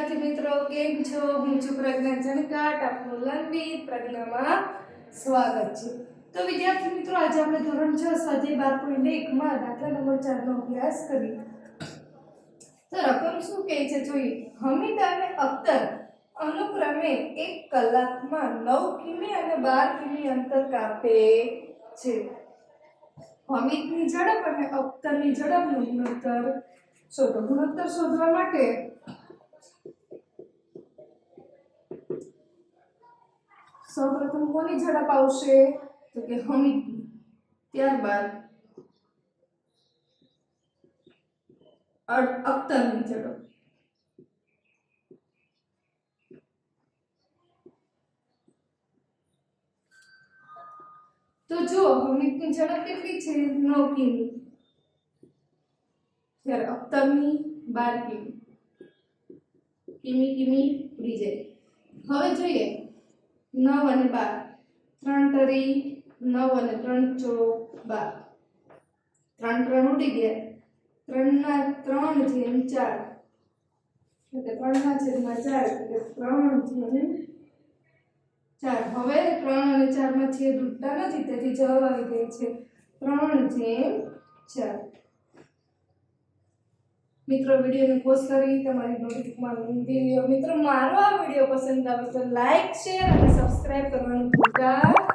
વિદ્યાર્થી મિત્રો કેમ છો? હું છું પ્રજ્ઞા જણકાટ. આપનું લર્નિંગ પ્રજ્ઞામાં સ્વાગત છે. તો વિદ્યાર્થી મિત્રો આજે આપણે ધોરણ 6 સ્વાધ્યાય 12.1 માં દાખલા નંબર 4 નો અભ્યાસ કરીએ. તો રકમ શું કહે છે જોઈએ. હમીદ અને અખ્તર અનુક્રમે 1 કલાકમાં 9 કિમી અને 12 કિમી અંતર કાપે છે. હમીદની ઝડપ અને અખ્તરની ઝડપનું ગુણોત્તર શોધો. ગુણોત્તર શોધવા માટે સૌપ્રથમ કોની ઝડપ આવશે તો કે હમીદની, ત્યારબાદ અખ્તરની ઝડપ. તો જો હમીદની ઝડપ કેટલી છે 9 કિમી, ત્યારે અખ્તરની 12 કિમી. કિમી ઉડી જાય. હવે જોઈએ 9 અને 12, 3 તરી 9 અને 3 ચોક 12. 3 3 ઉડી ગયા. 3 ના 3 જેમ 4 એટલે 3 ના છેદમાં 4 એટલે 3 જેમ 4. હવે 3 અને 4 માં છેદ ઉડતા નથી, તેથી જવાબ આવી જાય છે 3 જેમ 4. મિત્રો વિડીયોને પોઝ કરી તમારી નોટબુકમાં નોંધી લો. મિત્રો મારો આ વિડીયો પસંદ આવે તો લાઈક, શેર અને સબસ્ક્રાઇબ કરવાનું ભૂલતા